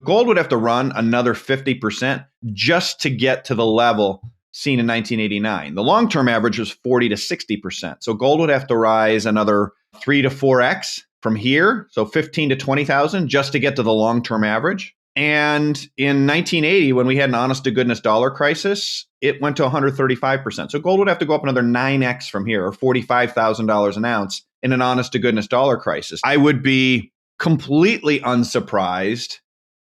Gold would have to run another 50% just to get to the level seen in 1989. The long-term average was 40 to 60%. So gold would have to rise another 3 to 4x from here, so 15 to 20,000 just to get to the long-term average. And in 1980, when we had an honest-to-goodness dollar crisis, it went to 135%. So gold would have to go up another 9x from here, or $45,000 an ounce in an honest-to-goodness dollar crisis. I would be completely unsurprised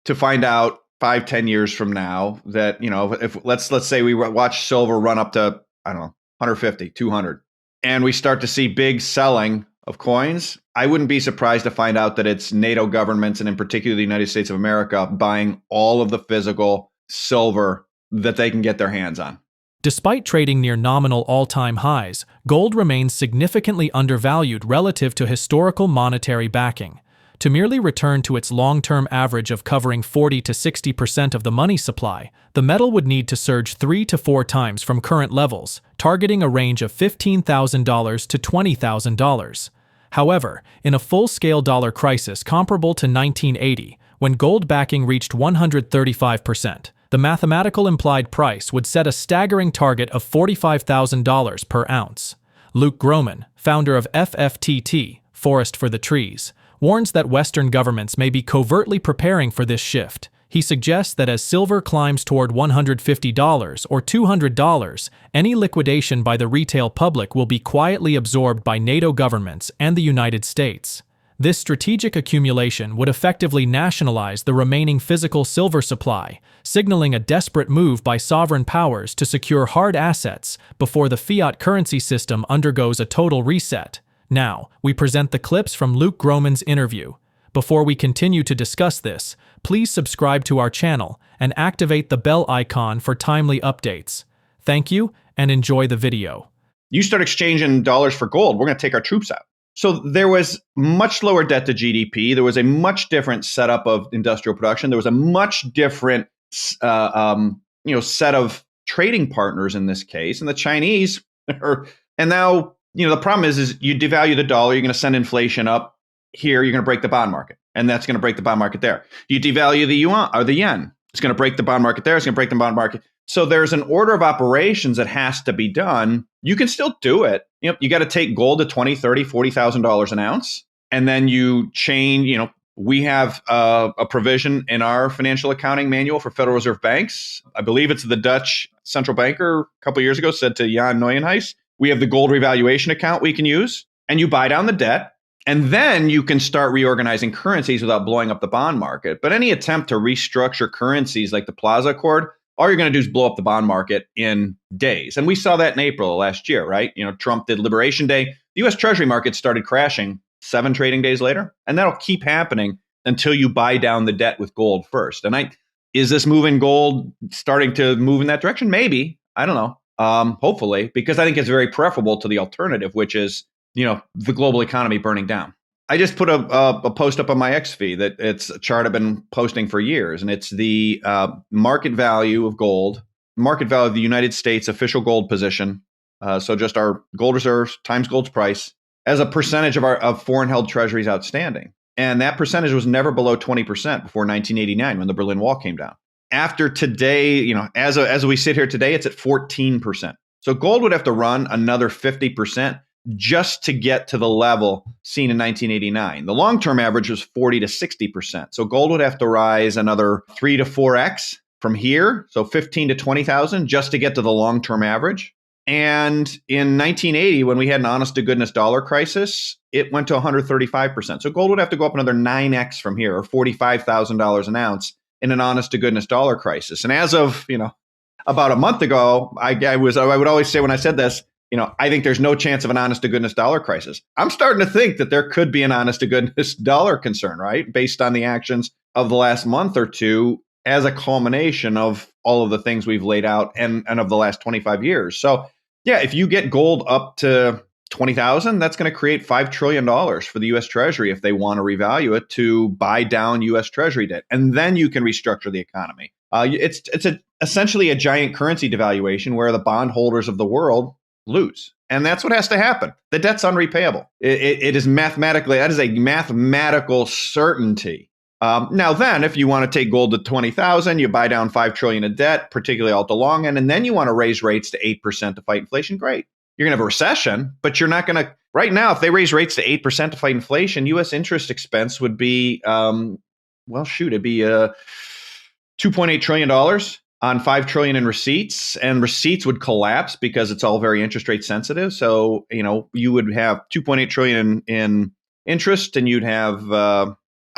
to find out 5-10 years from now that, if let's say we watch silver run up to, I don't know, 150, 200, and we start to see big selling of coins, I wouldn't be surprised to find out that it's NATO governments, and in particular the United States of America, buying all of the physical silver that they can get their hands on. Despite trading near nominal all-time highs, gold remains significantly undervalued relative to historical monetary backing. To merely return to its long-term average of covering 40 to 60% of the money supply, the metal would need to surge 3 to 4 times from current levels, targeting a range of $15,000 to $20,000. However, in a full-scale dollar crisis comparable to 1980, when gold backing reached 135%, the mathematical implied price would set a staggering target of $45,000 per ounce. LukeGromen, founder of FFTT, Forest for the Trees, warns that Western governments may be covertly preparing for this shift. He suggests that as silver climbs toward $150 or $200, any liquidation by the retail public will be quietly absorbed by NATO governments and the United States. This strategic accumulation would effectively nationalize the remaining physical silver supply, signaling a desperate move by sovereign powers to secure hard assets before the fiat currency system undergoes a total reset. Now, we present the clips from LukeGromen's interview. Before we continue to discuss this, please subscribe to our channel and activate the bell icon for timely updates. Thank you, and enjoy the video. You start exchanging dollars for gold, we're going to take our troops out. So there was much lower debt to GDP. There was a much different setup of industrial production. There was a much different, set of trading partners in this case. And the Chinese and now, the problem is you devalue the dollar, you're going to send inflation up here, you're going to break the bond market, and that's going to break the bond market there. You devalue the yuan or the yen, it's going to break the bond market there, it's going to break the bond market. So there's an order of operations that has to be done. You can still do it. You got to take gold to $20,000, $30,000, $40,000 an ounce, and then you change. We have a provision in our financial accounting manual for Federal Reserve banks. I believe it's the Dutch central banker a couple of years ago said to Jan Neuenhuis, we have the gold revaluation account we can use, and you buy down the debt, and then you can start reorganizing currencies without blowing up the bond market. But any attempt to restructure currencies like the Plaza Accord, all you're going to do is blow up the bond market in days. And we saw that in April of last year, right? Trump did Liberation Day. The U.S. Treasury market started crashing 7 trading days later, and that'll keep happening until you buy down the debt with gold first. And is this move in gold starting to move in that direction? Maybe. I don't know. Hopefully, because I think it's very preferable to the alternative, which is, the global economy burning down. I just put a post up on my X feed that it's a chart I've been posting for years, and it's the market value of gold, market value of the United States official gold position. So just our gold reserves times gold's price as a percentage of foreign held treasuries outstanding. And that percentage was never below 20% before 1989 when the Berlin Wall came down. After today, as we sit here today, it's at 14%. So gold would have to run another 50% just to get to the level seen in 1989. The long-term average was 40 to 60%. So gold would have to rise another 3 to 4x from here, so 15 to 20,000 just to get to the long-term average. And in 1980, when we had an honest-to-goodness dollar crisis, it went to 135%. So gold would have to go up another 9x from here, or $45,000 an ounce in an honest-to-goodness dollar crisis. And as of, about a month ago, I would always say when I said this, I think there's no chance of an honest-to-goodness dollar crisis. I'm starting to think that there could be an honest-to-goodness dollar concern, right? Based on the actions of the last month or two as a culmination of all of the things we've laid out and of the last 25 years. So, yeah, if you get gold up to 20,000, that's going to create $5 trillion for the U.S. Treasury if they want to revalue it to buy down U.S. Treasury debt. And then you can restructure the economy. It's essentially a giant currency devaluation where the bondholders of the world lose. And that's what has to happen. The debt's unrepayable. It is mathematically, that is a mathematical certainty Now then, if you want to take gold to 20,000, you buy down 5 trillion in debt, particularly at the long end, and then you want to raise rates to 8% to fight inflation, great. You're going to have a recession, but you're not going to, right now, if they raise rates to 8% to fight inflation, U.S. interest expense would be, it'd be $2.8 trillion on 5 trillion in receipts, and receipts would collapse because it's all very interest rate sensitive. So, you would have 2.8 trillion in interest, and you'd have,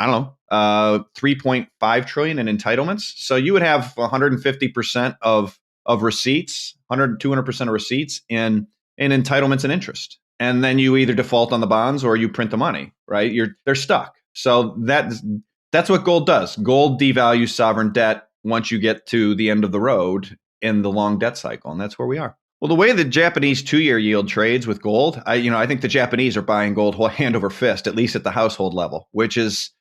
3.5 trillion in entitlements. So you would have 150% of receipts, 200% of receipts in entitlements and interest. And then you either default on the bonds or you print the money, right? They're stuck. So that's what gold does. Gold devalues sovereign debt once you get to the end of the road in the long debt cycle. And that's where we are. Well, the way the Japanese 2-year yield trades with gold, I think the Japanese are buying gold hand over fist, at least at the household level, which is,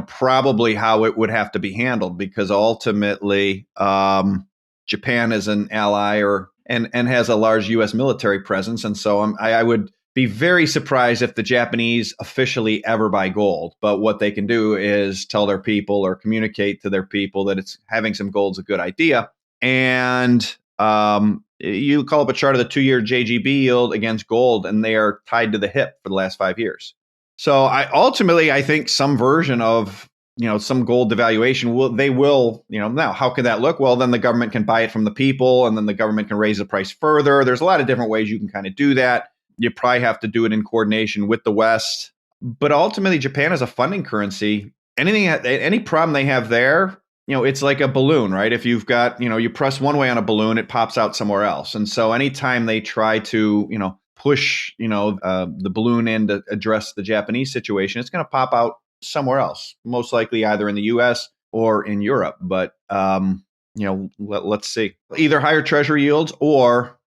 probably how it would have to be handled, because ultimately Japan is an ally and has a large U.S. military presence. And so I would be very surprised if the Japanese officially ever buy gold. But what they can do is tell their people or communicate to their people that having some gold is a good idea. And you call up a chart of the 2-year JGB yield against gold, and they are tied to the hip for the last 5 years. So I think some version of, some gold devaluation will, now how could that look? Well, then the government can buy it from the people, and then the government can raise the price further. There's a lot of different ways you can kind of do that. You probably have to do it in coordination with the West. But ultimately, Japan is a funding currency. Any problem they have there, it's like a balloon, right? If you've got, you press one way on a balloon, it pops out somewhere else. And so anytime they try to, push, the balloon in to address the Japanese situation, it's going to pop out somewhere else, most likely either in the U.S. or in Europe. But, let's see. Either higher treasury yields or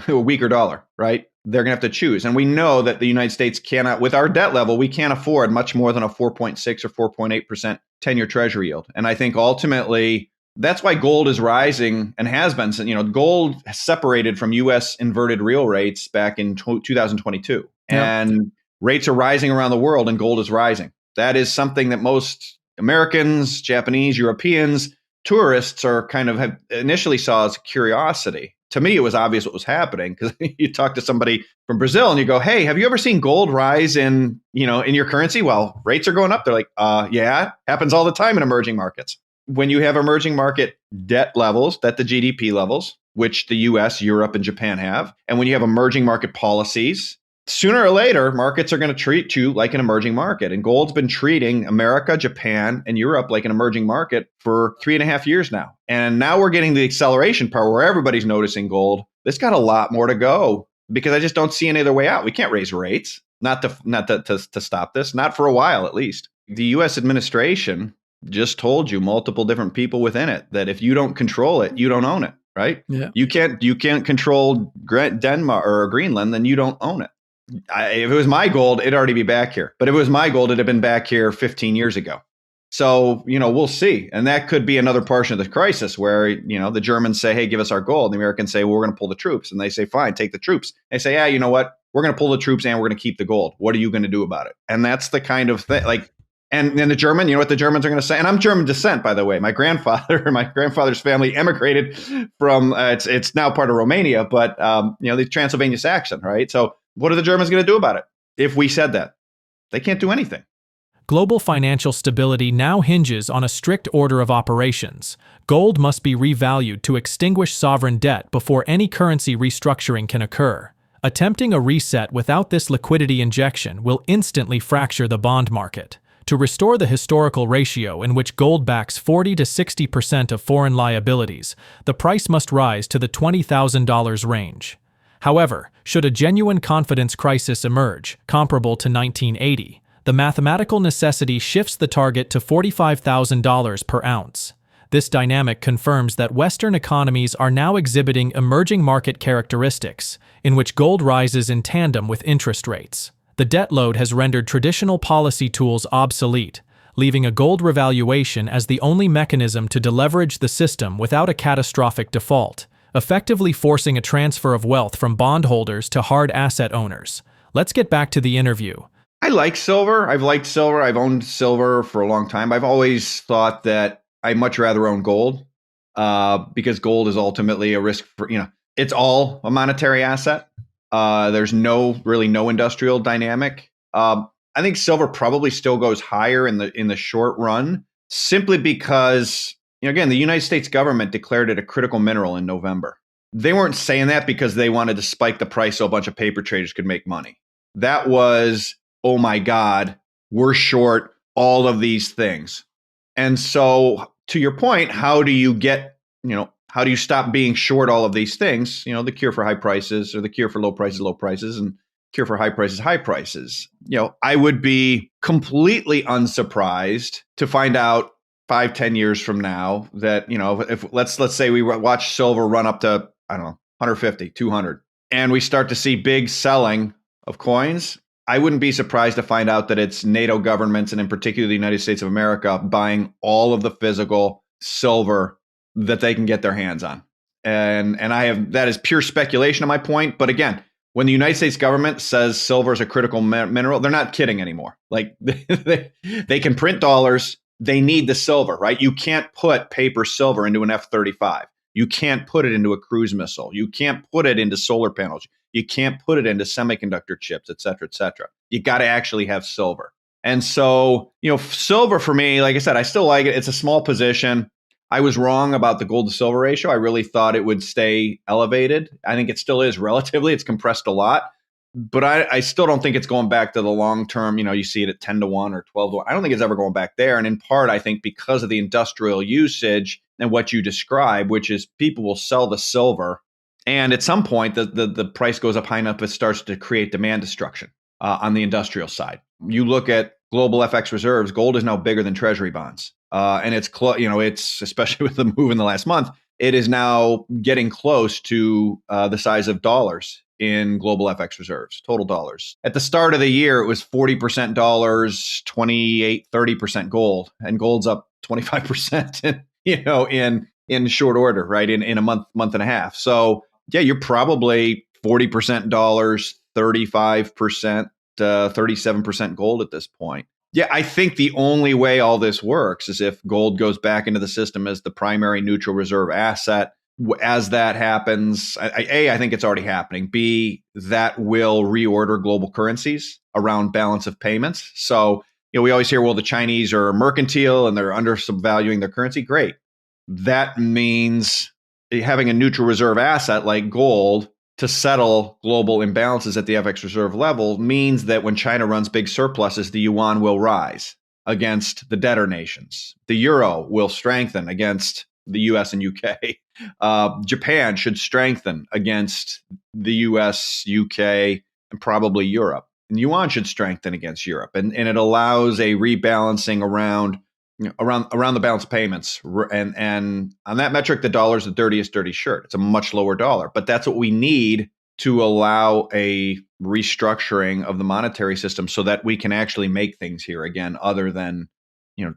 weaker dollar, right? They're going to have to choose. And we know that the United States cannot, with our debt level, we can't afford much more than a 4.6 or 4.8% 10-year treasury yield. And I think ultimately, that's why gold is rising and has been. Gold separated from U.S. inverted real rates back in 2022. And rates are rising around the world and gold is rising. That is something that most Americans, Japanese, Europeans, tourists are have initially saw as curiosity. To me, it was obvious what was happening, because you talk to somebody from Brazil and you go, hey, have you ever seen gold rise in your currency? Well, rates are going up. They're like, yeah, happens all the time in emerging markets. When you have emerging market debt levels, debt to GDP levels, which the US, Europe, and Japan have, and when you have emerging market policies, sooner or later, markets are going to treat you like an emerging market. And gold's been treating America, Japan, and Europe like an emerging market for 3.5 years now. And now we're getting the acceleration part where everybody's noticing gold. It's got a lot more to go, because I just don't see any other way out. We can't raise rates, not to stop this, not for a while at least. The U.S. administration just told you, multiple different people within it, that if you don't control it, you don't own it, right? Yeah. You can't control Denmark or Greenland, then you don't own it. If it was my gold, it'd already be back here. But if it was my gold, it'd have been back here 15 years ago. So, we'll see. And that could be another portion of the crisis where, the Germans say, hey, give us our gold. The Americans say, well, we're going to pull the troops. And they say, fine, take the troops. They say, yeah, you know what? We're going to pull the troops and we're going to keep the gold. What are you going to do about it? And that's the kind of thing, and then the German, what the Germans are going to say? And I'm German descent, by the way. My grandfather's family emigrated from, it's now part of Romania, but, the Transylvania Saxon, right? So what are the Germans going to do about it? If we said that, they can't do anything. Global financial stability now hinges on a strict order of operations. Gold must be revalued to extinguish sovereign debt before any currency restructuring can occur. Attempting a reset without this liquidity injection will instantly fracture the bond market. To restore the historical ratio in which gold backs 40 to 60% of foreign liabilities, the price must rise to the $20,000 range. However, should a genuine confidence crisis emerge, comparable to 1980, the mathematical necessity shifts the target to $45,000 per ounce. This dynamic confirms that Western economies are now exhibiting emerging market characteristics, in which gold rises in tandem with interest rates. The debt load has rendered traditional policy tools obsolete, leaving a gold revaluation as the only mechanism to deleverage the system without a catastrophic default, effectively forcing a transfer of wealth from bondholders to hard asset owners. Let's get back to the interview. I like silver. I've liked silver. I've owned silver for a long time. I've always thought that I much rather own gold because gold is ultimately a risk for, it's all a monetary asset. There's really no industrial dynamic. I think silver probably still goes higher in the short run, simply because, again, the United States government declared it a critical mineral in November. They weren't saying that because they wanted to spike the price so a bunch of paper traders could make money. That was, oh my God, we're short all of these things. And so, to your point, how do you stop being short all of these things? The cure for high prices, or the cure for low prices, and cure for high prices. I would be completely unsurprised to find out 5-10 years from now that, if let's say we watch silver run up to, I don't know, 150, 200, and we start to see big selling of coins, I wouldn't be surprised to find out that it's NATO governments, and in particular the United States of America, buying all of the physical silver that they can get their hands on. And that is pure speculation on my point. But again, when the United States government says silver is a critical mineral, they're not kidding anymore. Like they can print dollars. They need the silver, right? You can't put paper silver into an F-35. You can't put it into a cruise missile. You can't put it into solar panels. You can't put it into semiconductor chips, et cetera, et cetera. You got to actually have silver. And so, silver for me, like I said, I still like it. It's a small position. I was wrong about the gold to silver ratio. I really thought it would stay elevated. I think it still is relatively. It's compressed a lot. But I still don't think it's going back to the long term. You see it at 10-1 or 12-1. I don't think it's ever going back there. And in part, I think because of the industrial usage and what you describe, which is people will sell the silver. And at some point, the price goes up high enough, it starts to create demand destruction on the industrial side. You look at global FX reserves, gold is now bigger than treasury bonds. And it's especially with the move in the last month, it is now getting close to the size of dollars in global FX reserves, total dollars. At the start of the year, it was 40% dollars, 28-30% gold, and gold's up 25%, in short order, right? In a month and a half. So yeah, you're probably 40% dollars, 35%, 37% gold at this point. Yeah, I think the only way all this works is if gold goes back into the system as the primary neutral reserve asset. As that happens, I think it's already happening. B, that will reorder global currencies around balance of payments. So, we always hear, well, the Chinese are mercantile and they're undervaluing their currency. Great. That means having a neutral reserve asset like gold to settle global imbalances at the FX reserve level means that when China runs big surpluses, the yuan will rise against the debtor nations. The euro will strengthen against the US and UK. Japan should strengthen against the US, UK, and probably Europe. And yuan should strengthen against Europe. And it allows a rebalancing around the balance of payments. And on that metric, the dollar's the dirtiest dirty shirt. It's a much lower dollar. But that's what we need to allow a restructuring of the monetary system so that we can actually make things here again, other than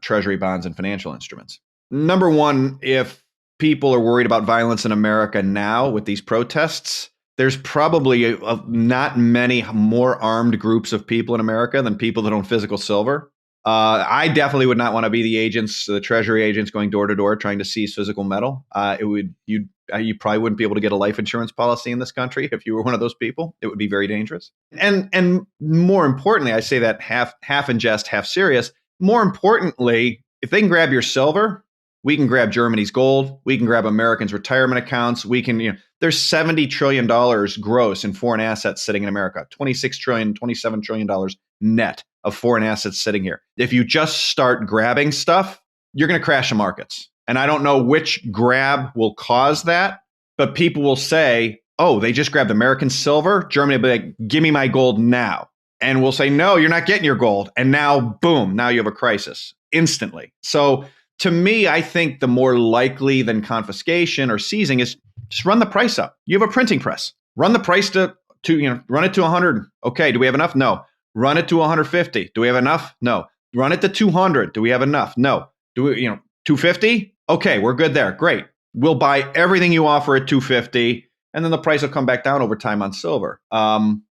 treasury bonds and financial instruments. Number one, if people are worried about violence in America now with these protests, there's probably not many more armed groups of people in America than people that own physical silver. I definitely would not want to be the treasury agents going door to door trying to seize physical metal. You probably wouldn't be able to get a life insurance policy in this country if you were one of those people. It would be very dangerous. And more importantly, I say that half in jest, half serious. More importantly, if they can grab your silver, we can grab Germany's gold. We can grab Americans' retirement accounts. We can, there's $70 trillion gross in foreign assets sitting in America, $26 trillion, $27 trillion net of foreign assets sitting here. If you just start grabbing stuff, you're going to crash the markets. And I don't know which grab will cause that, but people will say, oh, they just grabbed American silver. Germany will be like, give me my gold now. And we'll say, no, you're not getting your gold. And now, boom, now you have a crisis instantly. So to me, I think the more likely than confiscation or seizing is just run the price up. You have a printing press. Run the price to run it to 100. Okay, do we have enough? No. Run it to 150. Do we have enough? No. Run it to 200. Do we have enough? No. Do we, 250? Okay, we're good there. Great. We'll buy everything you offer at 250, and then the price will come back down over time on silver.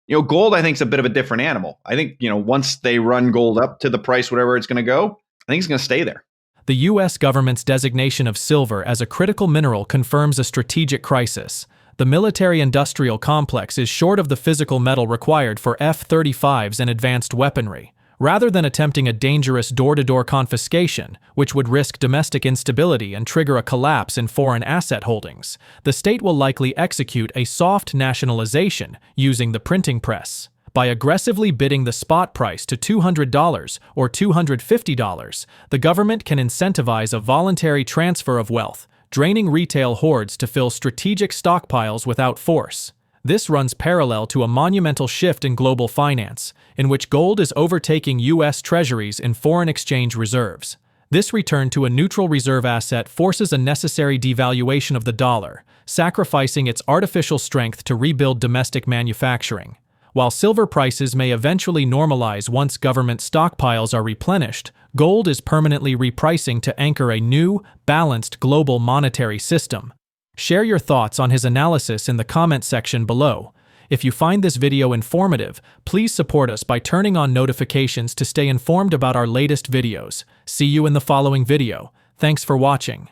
Gold, I think, is a bit of a different animal. I think, once they run gold up to the price, whatever it's going to go, I think it's going to stay there. The U.S. government's designation of silver as a critical mineral confirms a strategic crisis. The military-industrial complex is short of the physical metal required for F-35s and advanced weaponry. Rather than attempting a dangerous door-to-door confiscation, which would risk domestic instability and trigger a collapse in foreign asset holdings, the state will likely execute a soft nationalization using the printing press. By aggressively bidding the spot price to $200 or $250, the government can incentivize a voluntary transfer of wealth, draining retail hoards to fill strategic stockpiles without force. This runs parallel to a monumental shift in global finance, in which gold is overtaking U.S. treasuries in foreign exchange reserves. This return to a neutral reserve asset forces a necessary devaluation of the dollar, sacrificing its artificial strength to rebuild domestic manufacturing. While silver prices may eventually normalize once government stockpiles are replenished, gold is permanently repricing to anchor a new, balanced global monetary system. Share your thoughts on his analysis in the comment section below. If you find this video informative, please support us by turning on notifications to stay informed about our latest videos. See you in the following video. Thanks for watching.